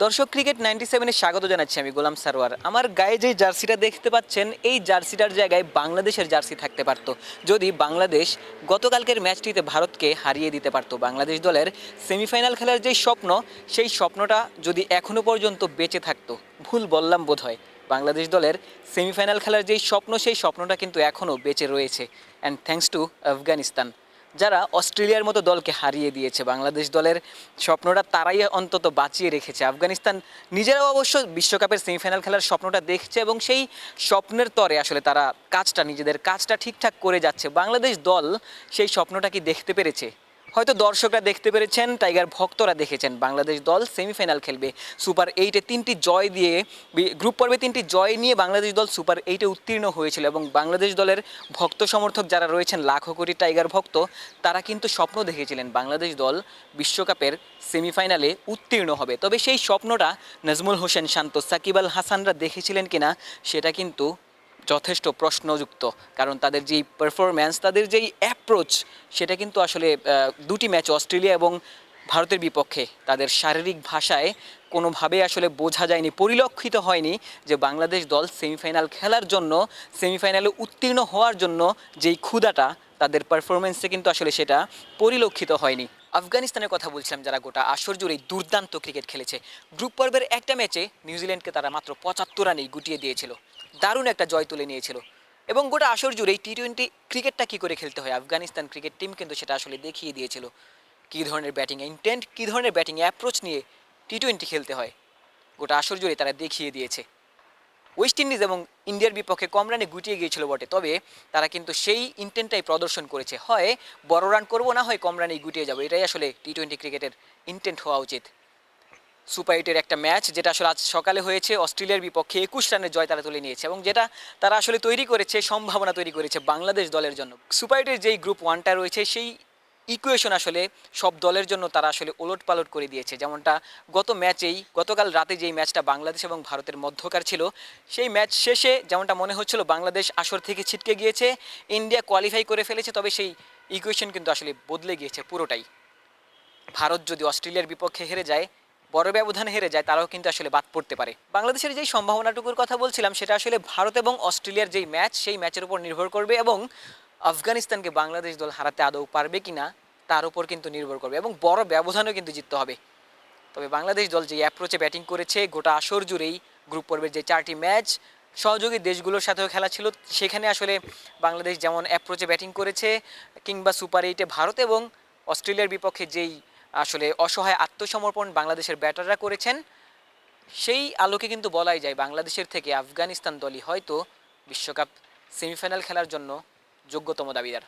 দর্শক ক্রিকেট 97-এ স্বাগত জানাচ্ছি আমি গোলাম সারোয়ার। আমার গায়ে যে জার্সিটা দেখতে পাচ্ছেন এই জার্সিটার জায়গায় বাংলাদেশের জার্সি থাকতে পারতো যদি বাংলাদেশ গতকালকের ম্যাচটিতে ভারতকে হারিয়ে দিতে পারতো। বাংলাদেশ দলের সেমিফাইনাল খেলার যেই স্বপ্ন সেই স্বপ্নটা যদি এখনও পর্যন্ত বেঁচে থাকতো, ভুল বললাম বোধহয়, বাংলাদেশ দলের সেমিফাইনাল খেলার যেই স্বপ্ন সেই স্বপ্নটা কিন্তু এখনও বেঁচে রয়েছে। অ্যান্ড থ্যাঙ্কস টু আফগানিস্তান, যারা অস্ট্রেলিয়ার মতো দলকে হারিয়ে দিয়েছে। বাংলাদেশ দলের স্বপ্নটা তারাই অন্তত বাঁচিয়ে রেখেছে। আফগানিস্তান নিজেরাও অবশ্য বিশ্বকাপের সেমিফাইনাল খেলার স্বপ্নটা দেখছে এবং সেই স্বপ্নের তরে আসলে তারা নিজেদের কাজটা ঠিকঠাক করে যাচ্ছে। বাংলাদেশ দল সেই স্বপ্নটা কি দেখতে পেরেছে? হয়তো দর্শকরা দেখতে পেরেছেন, টাইগার ভক্তরা দেখেছেন। বাংলাদেশ দল সেমিফাইনাল খেলবে, সুপার 8-এ 3টি জয় দিয়ে, গ্রুপ পর্বে 3টি জয় নিয়ে বাংলাদেশ দল সুপার 8-এ উত্তীর্ণ হয়েছিল এবং বাংলাদেশ দলের ভক্ত সমর্থক যারা রয়েছেন, লাখো কোটি টাইগার ভক্ত, তারা কিন্তু স্বপ্ন দেখেছিলেন বাংলাদেশ দল বিশ্বকাপের সেমিফাইনালে উত্তীর্ণ হবে। তবে সেই স্বপ্নটা নাজমুল হোসেন শান্ত, সাকিব আল হাসানরা দেখেছিলেন কিনা সেটা কিন্তু যথেষ্ট প্রশ্নযুক্ত। কারণ তাদের যেই পারফরম্যান্স, তাদের যেই অ্যাপ্রোচ, সেটা কিন্তু আসলে দুটি ম্যাচ অস্ট্রেলিয়া এবং ভারতের বিপক্ষে তাদের শারীরিক ভাষায় কোনোভাবে আসলে বোঝা যায়নি, পরিলক্ষিত হয়নি যে বাংলাদেশ দল সেমিফাইনাল খেলার জন্য, সেমিফাইনালে উত্তীর্ণ হওয়ার জন্য যেই ক্ষুধাটা তাদের পারফরমেন্সে কিন্তু আসলে সেটা পরিলক্ষিত হয়নি। আফগানিস্তানের কথা বলছিলাম, যারা গোটা আসর জুড়েই দুর্দান্ত ক্রিকেট খেলেছে। গ্রুপ পর্বের একটা ম্যাচে নিউজিল্যান্ডকে তারা মাত্র 75 রানেই গুটিয়ে দিয়েছিল, দারুণ একটা জয় তুলে নিয়েছিল। এবং গোটা আসর জুড়েই টি-20 ক্রিকেটটা কী করে খেলতে হয় আফগানিস্তান ক্রিকেট টিম কিন্তু সেটা আসলে দেখিয়ে দিয়েছিল। কী ধরনের ব্যাটিং ইন্টেন্ট, কী ধরনের ব্যাটিং অ্যাপ্রোচ নিয়ে টি-20 খেলতে হয়, গোটা আসর জুড়ে তারা দেখিয়ে দিয়েছে। ওয়েস্ট ইন্ডিজ এবং ইন্ডিয়ার বিপক্ষে কম রানে গুটিয়ে গিয়েছিল বটে, তবে তারা কিন্তু সেই ইন্টেন্টটাই প্রদর্শন করেছে। হয় বড় রান করবো, না হয় কম রানেই গুটিয়ে যাবো, এটাই আসলে টি-20 ক্রিকেটের ইন্টেন্ট হওয়া উচিত। সুপার 8-এর একটা ম্যাচ যেটা আসলে আজ সকালে হয়েছে, অস্ট্রেলিয়ার বিপক্ষে 21 রানের জয় তারা তুলে নিয়েছে এবং যেটা তারা আসলে তৈরি করেছে, সম্ভাবনা তৈরি করেছে বাংলাদেশ দলের জন্য। সুপার 8-এর যেই গ্রুপ 1টা রয়েছে সেই ইকুয়েশন আসলে সব দলের জন্য তারা আসলে ওলটপালট করে দিয়েছে। যেমনটা গতকাল রাতে যেই ম্যাচটা বাংলাদেশ এবং ভারতের মধ্যকার ছিল, সেই ম্যাচ শেষে যেমনটা মনে হচ্ছিল বাংলাদেশ আসর থেকে ছিটকে গিয়েছে, ইন্ডিয়া কোয়ালিফাই করে ফেলেছে, তবে সেই ইকুয়েশন কিন্তু আসলে বদলে গিয়েছে পুরোটাই। ভারত যদি অস্ট্রেলিয়ার বিপক্ষে হেরে যায়, বড় ব্যবধানে হেরে যায়, তারাও কিন্তু আসলে বাদ পড়তে পারে। বাংলাদেশের যেই সম্ভাবনাটুকুর কথা বলছিলাম সেটা আসলে ভারত এবং অস্ট্রেলিয়ার যেই ম্যাচ, সেই ম্যাচের উপর নির্ভর করবে এবং আফগানিস্তানকে বাংলাদেশ দল হারাতে আদৌ পারবে কিনা তার উপর কিন্তু নির্ভর করবে এবং বড় ব্যবধানেও কিন্তু জিততে হবে। তবে বাংলাদেশ দল যে অ্যাপ্রোচে ব্যাটিং করেছে গোটা আসর জুড়েই, গ্রুপ পর্বের যে 4টি ম্যাচ সহযোগী দেশগুলোর সাথেও খেলা ছিল, সেখানে আসলে বাংলাদেশ যেমন অ্যাপ্রোচে ব্যাটিং করেছে, কিংবা সুপার 8-এ ভারত এবং অস্ট্রেলিয়ার বিপক্ষে যেই আসলে অসহায় আত্মসমর্পণ বাংলাদেশের ব্যাটাররা করেছেন, সেই আলোকে কিন্তু বলাই যায় বাংলাদেশের থেকে আফগানিস্তান দলই হয়তো বিশ্বকাপ সেমিফাইনাল খেলার জন্য যোগ্যতম দাবিদার।